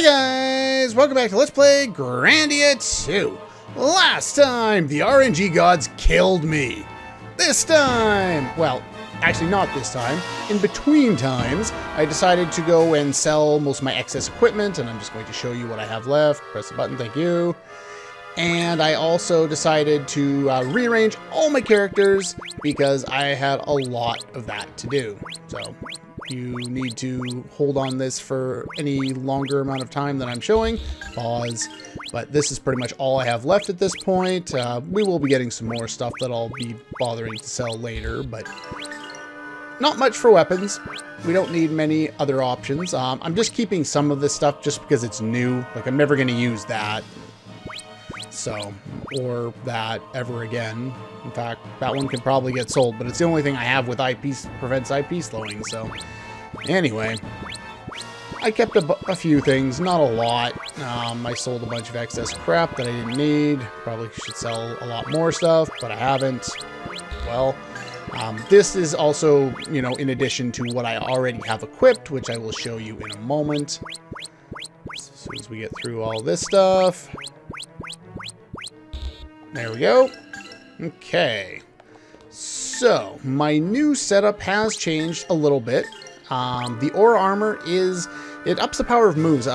Hey guys, welcome back to Let's Play Grandia 2. Last time, the RNG gods killed me. This time, well, actually not this time. In between times, I decided to go and sell most of my excess equipment, and I'm just going to show you what I have left. Press the button, thank you. And I also decided to rearrange all my characters because I had a lot of that to do. So you need to hold on this for any longer amount of time than I'm showing. Pause. But this is pretty much all I have left at this point. We will be getting some more stuff that I'll be bothering to sell later, but not much for weapons. We don't need many other options. I'm just keeping some of this stuff just because it's new. Like, I'm never going to use that. So, or that ever again. In fact, that one could probably get sold, but it's the only thing I have with IP, prevents IP slowing, so. Anyway, I kept a few things, not a lot. I sold a bunch of excess crap that I didn't need. Probably should sell a lot more stuff, but I haven't. Well, this is also, you know, in addition to what I already have equipped, which I will show you in a moment. As soon as we get through all this stuff. There we go. Okay. So, my new setup has changed a little bit. The aura armor it ups the power of moves.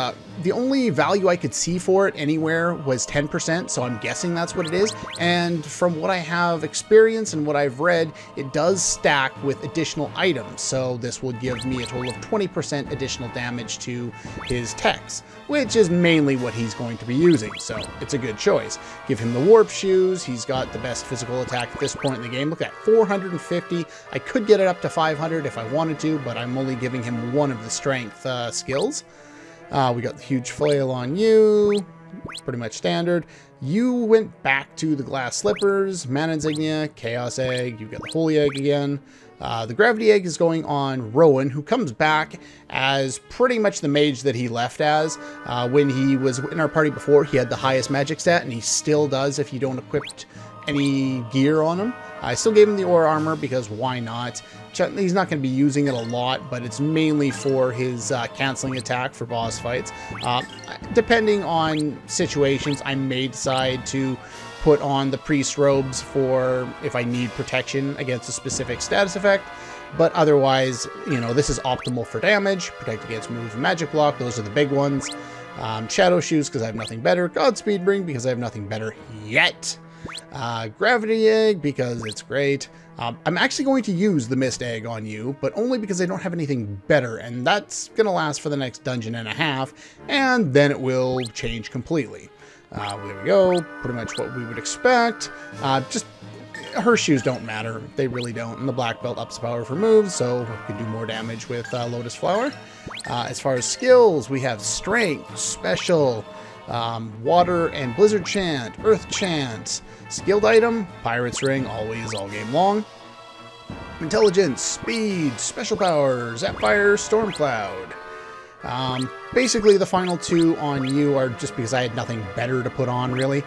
The only value I could see for it anywhere was 10%, so I'm guessing that's what it is. And from what I have experienced and what I've read, it does stack with additional items. So this will give me a total of 20% additional damage to his techs, which is mainly what he's going to be using. So it's a good choice. Give him the warp shoes. He's got the best physical attack at this point in the game. Look at that, 450. I could get it up to 500 if I wanted to, but I'm only giving him one of the strength skills. We got the huge flail on you, pretty much standard. You went back to the glass slippers, mana insignia, chaos egg, you got the holy egg again. The gravity egg is going on Rowan, who comes back as pretty much the mage that he left as. When he was in our party before, he had the highest magic stat, and he still does if you don't equip any gear on him. I still gave him the aura armor because why not? He's not going to be using it a lot, but it's mainly for his canceling attack for boss fights. Depending on situations, I may decide to put on the priest robes for if I need protection against a specific status effect. But otherwise, you know, this is optimal for damage, protect against move and magic block. Those are the big ones. Shadow shoes because I have nothing better. Godspeed ring because I have nothing better yet. Gravity egg because it's great. I'm actually going to use the mist egg on you, but only because I don't have anything better, and that's gonna last for the next dungeon and a half, and then it will change completely. There we go, pretty much what we would expect. Just her shoes don't matter, they really don't, and the black belt ups the power for moves, so we can do more damage with Lotus Flower. As far as skills, we have strength, special, water and blizzard chant, earth chant, skilled item, pirate's ring, always, all game long, intelligence, speed, special powers, zapfire, storm cloud. Basically the final two on you are just because I had nothing better to put on, really.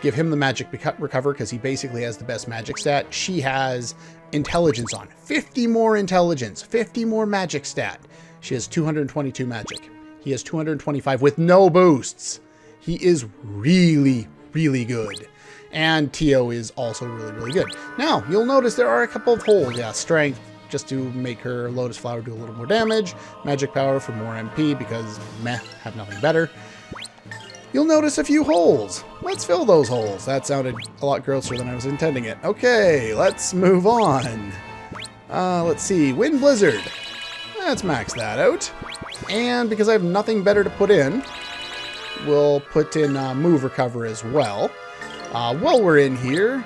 Give him the magic recover because he basically has the best magic stat. She has intelligence on, 50 more intelligence, 50 more magic stat. She has 222 magic. He has 225 with no boosts. He is really, really good. And Tio is also really, really good. Now, you'll notice there are a couple of holes. Yeah, strength, just to make her Lotus Flower do a little more damage. Magic power for more MP, because meh, have nothing better. You'll notice a few holes. Let's fill those holes. That sounded a lot grosser than I was intending it. Okay, let's move on. Let's see, Wind Blizzard. Let's max that out. And because I have nothing better to put in, we'll put in move recover as well. While we're in here,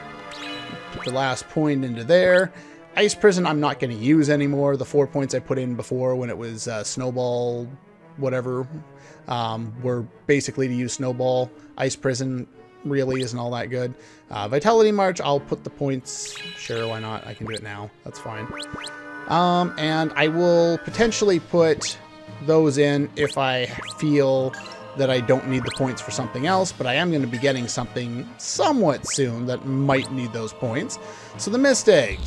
put the last point into there. Ice Prison I'm not going to use anymore. The 4 points I put in before when it was Snowball whatever were basically to use Snowball. Ice Prison really isn't all that good. Vitality March, I'll put the points. Sure, why not? I can do it now. That's fine. And I will potentially put those in if I feel that I don't need the points for something else, but I am going to be getting something somewhat soon that might need those points. So the Mist Egg,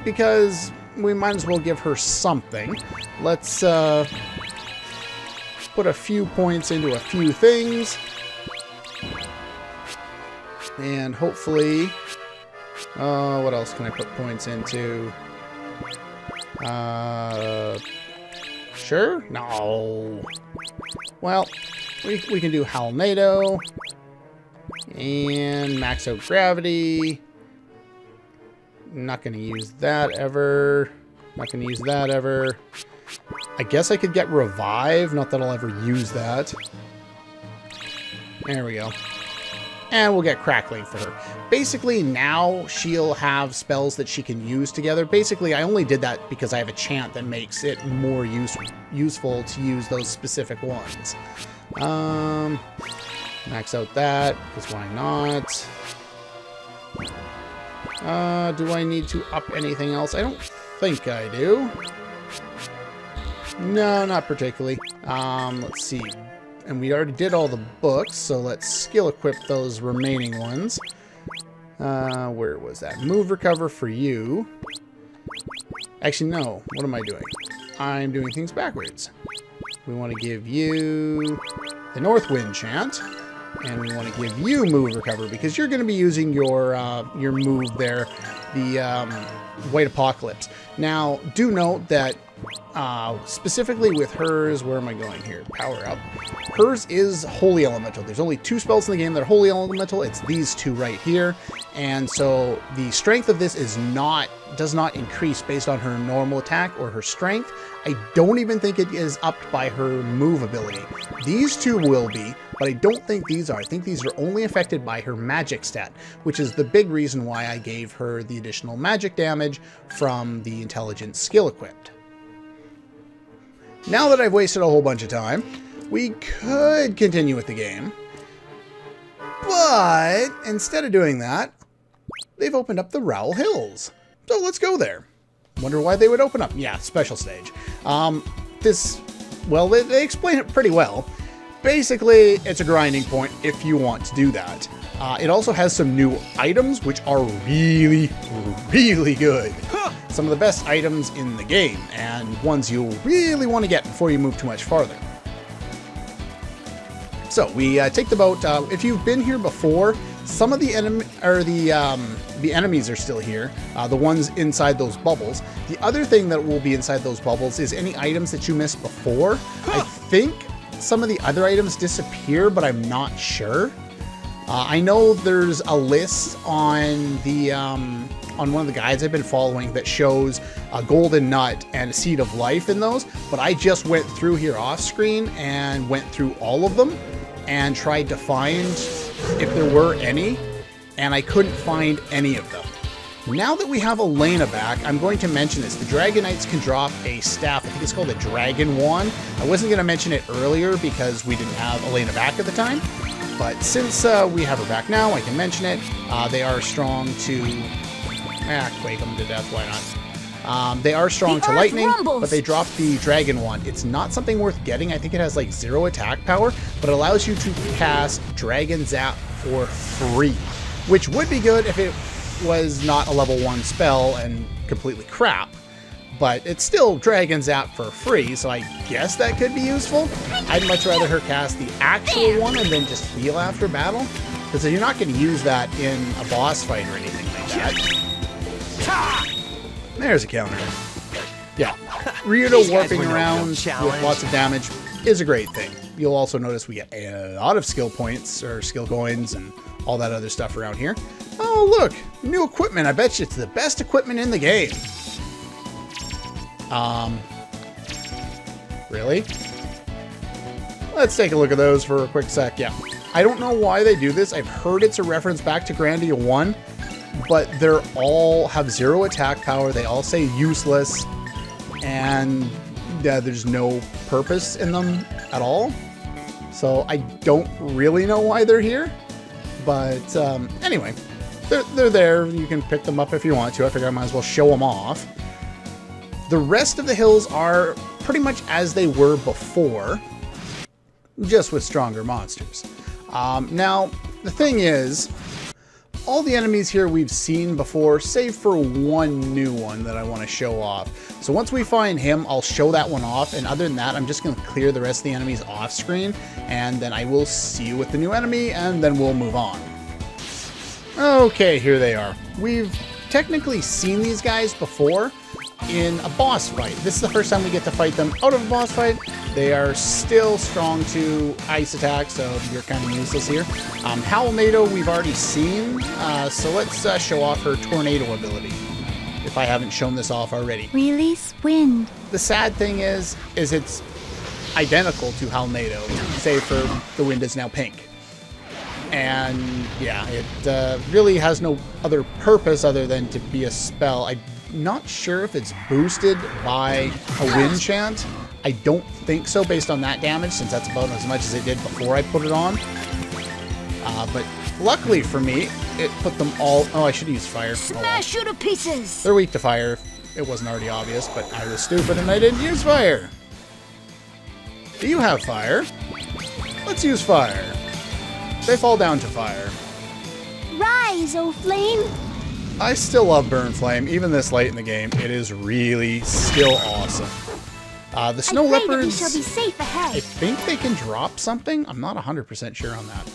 because we might as well give her something. Let's put a few points into a few things. And hopefully... what else can I put points into? Sure? No. Well, we can do Halnado. And max out gravity. Not going to use that ever. Not going to use that ever. I guess I could get revive. Not that I'll ever use that. There we go. And we'll get crackling for her. Basically, now she'll have spells that she can use together. Basically, I only did that because I have a chant that makes it more useful to use those specific ones. Max out that, because why not? Do I need to up anything else? I don't think I do. No, not particularly. Let's see. And we already did all the books, so let's skill equip those remaining ones. Where was that? Move recover for you. Actually, no. What am I doing? I'm doing things backwards. We want to give you the North Wind chant. And we want to give you move recover because you're going to be using your move there, the White Apocalypse. Now, do note that specifically with hers, where am I going here? Power up. Hers is Holy Elemental. There's only 2 spells in the game that are Holy Elemental. It's these 2 right here. And so the strength of this does not increase based on her normal attack or her strength. I don't even think it is upped by her move ability. These 2 will be, but I don't think these are. I think these are only affected by her magic stat, which is the big reason why I gave her the additional magic damage from the intelligence skill equipped. Now that I've wasted a whole bunch of time, we could continue with the game. But instead of doing that, they've opened up the Raul Hills. So let's go there. Wonder why they would open up. Yeah, special stage. Well, they explain it pretty well. Basically, it's a grinding point if you want to do that. It also has some new items, which are really, really good. Some of the best items in the game, and ones you'll really want to get before you move too much farther. So we take the boat. If you've been here before, some of the enemies are still here. The ones inside those bubbles. The other thing that will be inside those bubbles is any items that you missed before. I think some of the other items disappear, but I'm not sure. I know there's a list on the on one of the guides I've been following that shows a golden nut and a seed of life in those, but I just went through here off screen and went through all of them and tried to find if there were any, and I couldn't find any of them. Now that we have Elena back, I'm going to mention this. The Dragon Knights can drop a staff. I think it's called a Dragon Wand. I wasn't going to mention it earlier because we didn't have Elena back at the time. But since we have her back now, I can mention it. They are strong to... quake them to death, why not? They are strong to lightning, but they drop the Dragon Wand. It's not something worth getting. I think it has like 0 attack power, but it allows you to cast Dragon Zap for free, which would be good if it was not a level 1 spell and completely crap. But it's still Dragon Zap for free, so I guess that could be useful. I'd much rather her cast the actual one and then just heal after battle, because you're not going to use that in a boss fight or anything like that. There's a counter. Yeah, Ryudo warping around with lots of damage is a great thing. You'll also notice we get a lot of skill points or skill coins and all that other stuff around here. Oh, look, new equipment. I bet you it's the best equipment in the game. Really? Let's take a look at those for a quick sec. Yeah, I don't know why they do this. I've heard it's a reference back to Grandia 1, but they're all have 0 attack power. They all say useless, and there's no purpose in them at all. So I don't really know why they're here. But anyway, they're there. You can pick them up if you want to. I figure I might as well show them off. The rest of the hills are pretty much as they were before, just with stronger monsters. Now, the thing is, all the enemies here we've seen before, save for one new one that I want to show off. So once we find him, I'll show that one off, and other than that, I'm just going to clear the rest of the enemies off screen, and then I will see you with the new enemy, and then we'll move on. Okay, here they are. We've technically seen these guys before in a boss fight. This is the first time we get to fight them out of a boss fight. They are still strong to ice attacks, so you're kind of useless here. Tornado we've already seen, so let's show off her tornado ability, if I haven't shown this off already. Release wind. The sad thing is it's identical to Tornado, save for the wind is now pink. And yeah, it really has no other purpose other than to be a spell. I'm not sure if it's boosted by a wind chant. I don't think so based on that damage, since that's about as much as it did before I put it on. But luckily for me, it put them all... Oh, I should use fire. Smash you to pieces! They're weak to fire. It wasn't already obvious, but I was stupid and I didn't use fire. Do you have fire? Let's use fire. They fall down to fire. Rise, O flame! I still love Burn Flame, even this late in the game. It is really still awesome. The snow leopards, we shall be safe ahead. I think they can drop something. I'm not 100% sure on that.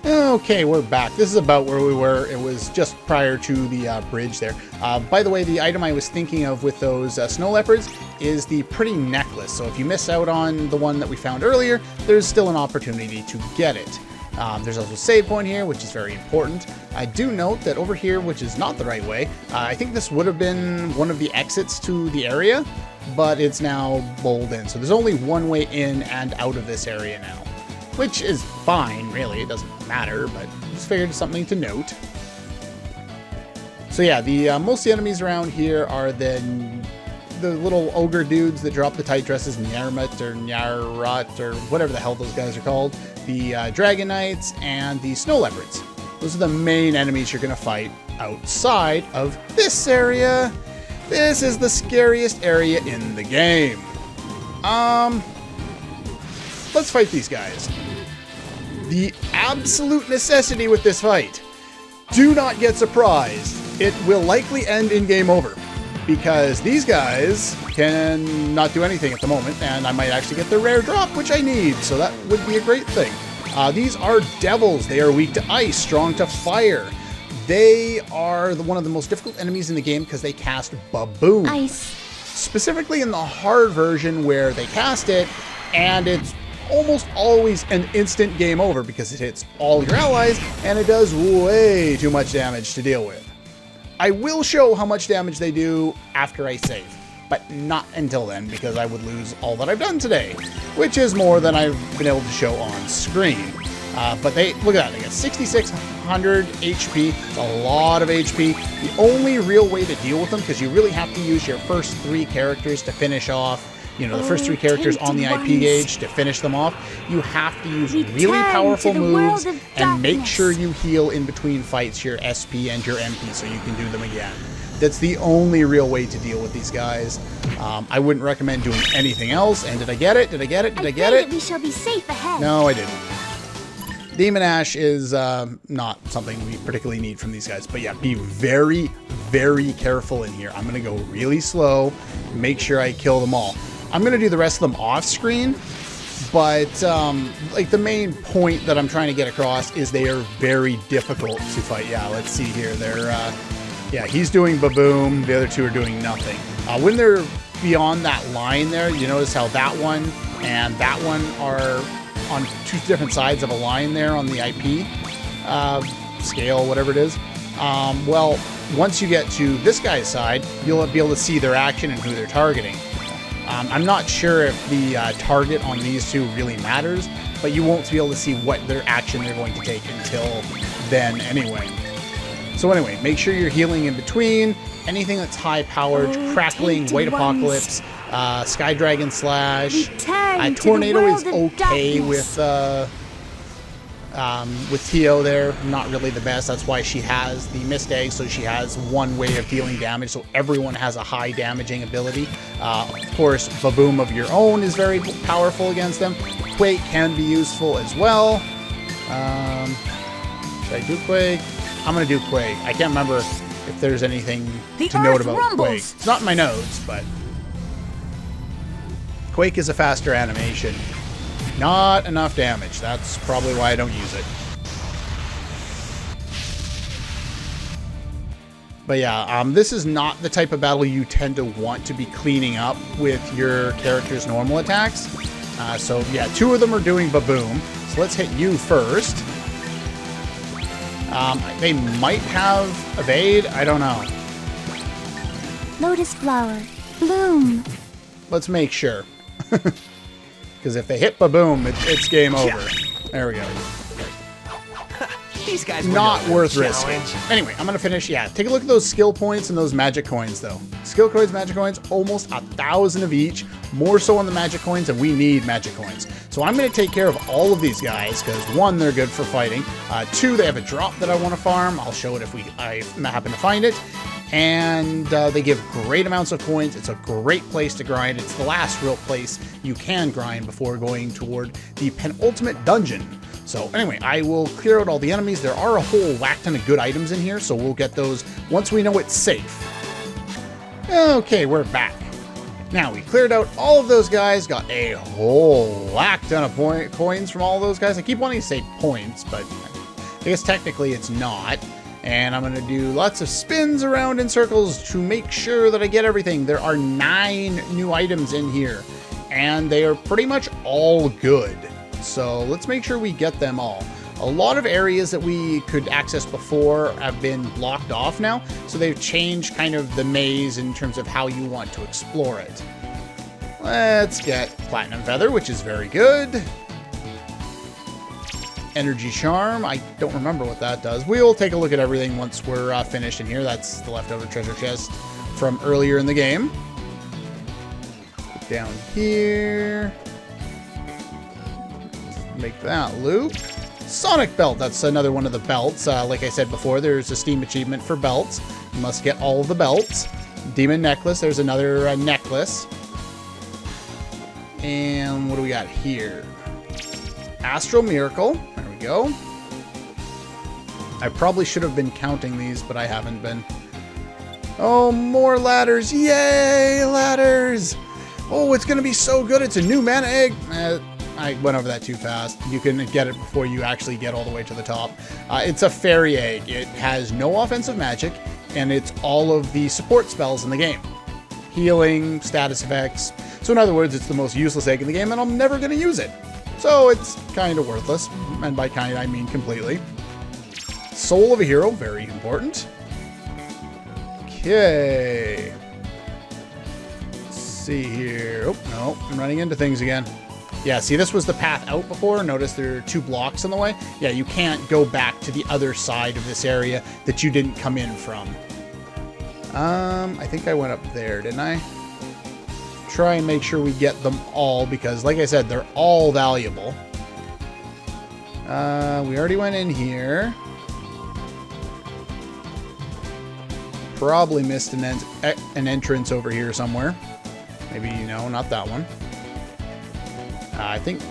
Okay, we're back. This is about where we were. It was just prior to the bridge there. By the way, the item I was thinking of with those snow leopards is the pretty necklace. So if you miss out on the one that we found earlier, there's still an opportunity to get it. There's also a save point here, which is very important. I do note that over here, which is not the right way, I think this would have been one of the exits to the area, but it's now bowled in. So there's only one way in and out of this area now, which is fine, really. It doesn't matter, but just figured it's something to note. So yeah, the most of the enemies around here are the little ogre dudes that drop the tight dresses, Nyarmat or Nyarat or whatever the hell those guys are called, the Dragon Knights, and the Snow Leopards. Those are the main enemies you're going to fight outside of this area. This is the scariest area in the game. Let's fight these guys. The absolute necessity with this fight. Do not get surprised. It will likely end in game over, because these guys can not do anything at the moment, and I might actually get the rare drop, which I need, so that would be a great thing. These are devils. They are weak to ice, strong to fire. They are one of the most difficult enemies in the game because they cast Baboon. Ice. Specifically in the hard version where they cast it, and it's almost always an instant game over because it hits all your allies, and it does way too much damage to deal with. I will show how much damage they do after I save, but not until then, because I would lose all that I've done today, which is more than I've been able to show on screen. But look at that, they got 6,600 HP, it's a lot of HP. The only real way to deal with them, because you really have to use your first 3 characters to finish off, you know, the first 3 characters on the IP gauge to finish them off. You have to use really powerful moves and make sure you heal in between fights your SP and your MP so you can do them again. That's the only real way to deal with these guys. I wouldn't recommend doing anything else. And did I get it? Did I get it? Did I get it? We shall be safe ahead. No, I didn't. Demon Ash is not something we particularly need from these guys. But yeah, be very, very careful in here. I'm going to go really slow, make sure I kill them all. I'm going to do the rest of them off screen, but like the main point that I'm trying to get across is they are very difficult to fight. Yeah, let's see here. They're, yeah, he's doing Baboom. The other 2 are doing nothing. When they're beyond that line there, you notice how that one and that one are on 2 different sides of a line there on the IP scale, whatever it is. Well, once you get to this guy's side, you'll be able to see their action and who they're targeting. I'm not sure if the target on these 2 really matters, but you won't be able to see what their action they're going to take until then anyway. So anyway, make sure you're healing in between. Anything that's high-powered, Crackling, White Apocalypse, Sky Dragon Slash. Tornado is okay with Tio there. Not really the best. That's why she has the Mist Egg, so she has one way of dealing damage, so everyone has a high damaging ability. Of course, Baboom of your own is very powerful against them. Quake can be useful as well. Should I do Quake? I'm going to do Quake. I can't remember if there's anything The to note earth about rumbles. Quake. It's not in my notes, but Quake is a faster animation. Not enough damage. That's probably why I don't use it. But yeah, this is not the type of battle you tend to want to be cleaning up with your character's normal attacks. So yeah, 2 of them are doing ba-boom. So let's hit you first. They might have evade. I don't know. Lotus flower. Bloom. Let's make sure. Because if they hit ba-boom, it's game over. There we go. These guys Not worth risking. Anyway, I'm going to finish. Yeah, take a look at those skill points and those magic coins, though. Skill coins, magic coins, almost 1,000 of each. More so on the magic coins, and we need magic coins. So I'm going to take care of all of these guys, because 1, they're good for fighting. 2, they have a drop that I want to farm. I'll show it if I happen to find it. And they give great amounts of coins. It's a great place to grind. It's the last real place you can grind before going toward the penultimate dungeon. So anyway, I will clear out all the enemies. There are a whole whack ton of good items in here, so we'll get those once we know it's safe. Okay, we're back. Now, we cleared out all of those guys, got a whole whack ton of coins from all those guys. I keep wanting to say points, but I guess technically it's not. And I'm going to do lots of spins around in circles to make sure that I get everything. There are 9 new items in here, and they are pretty much all good. So let's make sure we get them all. A lot of areas that we could access before have been blocked off now, so they've changed kind of the maze in terms of how you want to explore it. Let's get Platinum Feather, which is very good. Energy Charm, I don't remember what that does. We'll take a look at everything once we're finished in here. That's the leftover treasure chest from earlier in the game. Down here. Make that loop. Sonic Belt, that's another one of the belts. Like I said before, there's a Steam achievement for belts. You must get all of the belts. Demon Necklace, there's another necklace. And what do we got here? Astral Miracle, there we go. I probably should have been counting these, but I haven't been. Oh, more ladders, yay, ladders! Oh, it's gonna be so good, it's a new mana egg. I went over that too fast. You can get it before you actually get all the way to the top. It's a fairy egg. It has no offensive magic, and it's all of the support spells in the game. Healing, status effects. So in other words, it's the most useless egg in the game, and I'm never going to use it. So it's kind of worthless, and by kind I mean completely. Soul of a Hero, very important. Okay. Let's see here. Oh, no, I'm running into things again. Yeah, see, this was the path out before. Notice there are 2 blocks in the way. Yeah, you can't go back to the other side of this area that you didn't come in from. I think I went up there, didn't I? Try and make sure we get them all, because, like I said, they're all valuable. We already went in here. Probably missed an entrance over here somewhere. Maybe, no, not that one. I think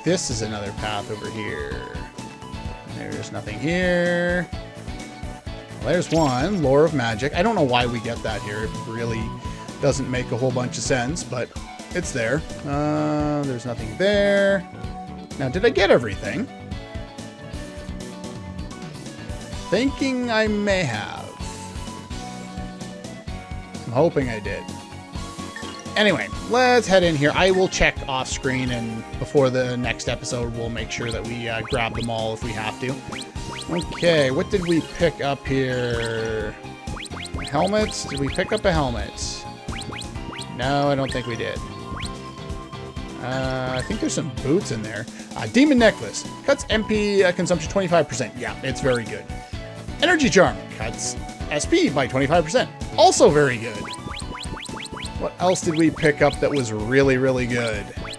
this is another path over here. There's nothing here. Well, there's one. Lore of Magic. I don't know why we get that here. It really doesn't make a whole bunch of sense, but it's there. There's nothing there. Now, did I get everything? Thinking I may have. I'm hoping I did. Anyway, let's head in here. I will check off screen, and before the next episode, we'll make sure that we grab them all if we have to. Okay, what did we pick up here? Helmets? Did we pick up a helmet? No, I don't think we did. I think there's some boots in there. Demon Necklace. Cuts MP consumption 25%. Yeah, it's very good. Energy Charm. Cuts SP by 25%. Also very good. What else did we pick up that was really, really good? I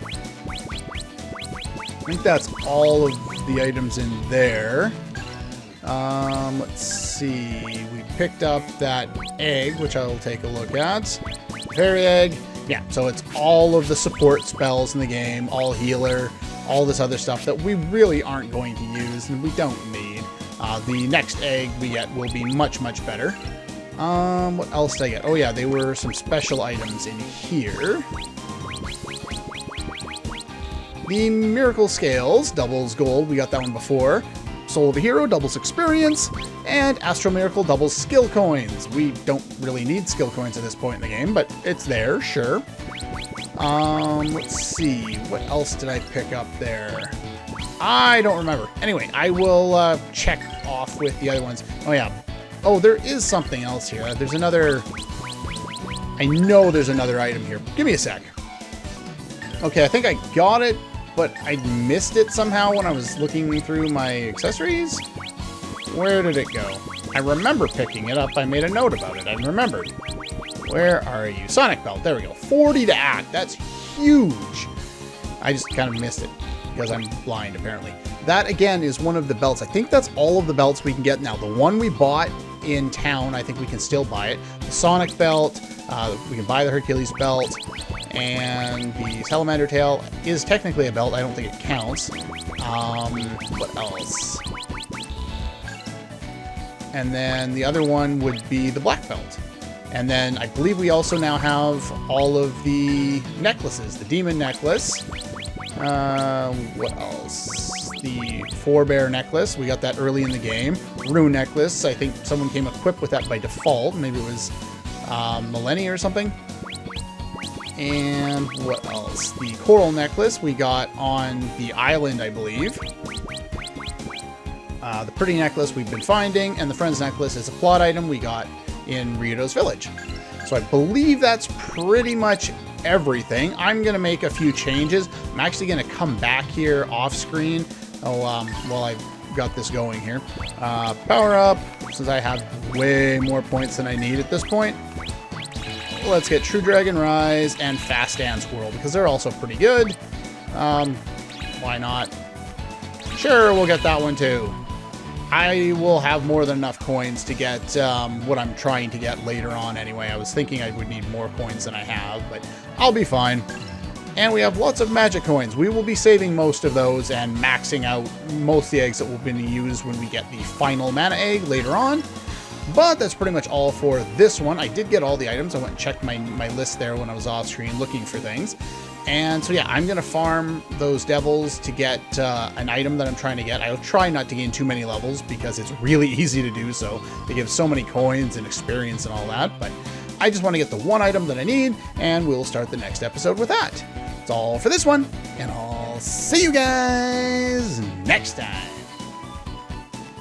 think that's all of the items in there. Let's see. We picked up that egg, which I will take a look at. Fairy egg. Yeah, so it's all of the support spells in the game, all healer, all this other stuff that we really aren't going to use and we don't need. The next egg we get will be much, much better. What else did I get? Oh yeah, they were some special items in here. The Miracle Scales, doubles gold, we got that one before. Soul of a Hero, doubles experience. And Astro Miracle, doubles skill coins. We don't really need skill coins at this point in the game, but it's there, sure. Let's see, what else did I pick up there? I don't remember. Anyway, I will check off with the other ones. Oh yeah. Oh, there is something else here. There's another... I know there's another item here. Give me a sec. Okay, I think I got it, but I missed it somehow when I was looking through my accessories. Where did it go? I remember picking it up. I made a note about it. I remembered. Where are you? Sonic Belt. There we go. 40 to act. That's huge. I just kind of missed it because I'm blind, apparently. That, again, is one of the belts. I think that's all of the belts we can get now. The one we bought in town, I think we can still buy it. The Sonic Belt. We can buy the Hercules Belt. And the Salamander Tail is technically a belt. I don't think it counts. What else? And then the other one would be the Black Belt. And then I believe we also now have all of the necklaces. The Demon Necklace. What else? The Forebear Necklace. We got that early in the game. Rune Necklace. I think someone came equipped with that by default. Maybe it was Millennia or something. And what else? The Coral Necklace we got on the island, I believe. The Pretty Necklace we've been finding. And the Friends Necklace is a plot item we got in Ryudo's village. So I believe that's pretty much everything. I'm going to make a few changes. I'm actually going to come back here off screen while I've got this going here. Power up, since I have way more points than I need at this point. Let's get True Dragon Rise and Fast Dance World, because they're also pretty good. Why not? Sure, we'll get that one too. I will have more than enough coins to get what I'm trying to get later on anyway. I was thinking I would need more coins than I have, but I'll be fine. And we have lots of magic coins. We will be saving most of those and maxing out most of the eggs that will be used when we get the final mana egg later on. But that's pretty much all for this one. I did get all the items. I went and checked my list there when I was off screen looking for things. And so yeah, I'm going to farm those devils to get an item that I'm trying to get. I'll try not to gain too many levels because it's really easy to do so. They give so many coins and experience and all that. But I just want to get the one item that I need, and we'll start the next episode with that. That's all for this one, and I'll see you guys next time.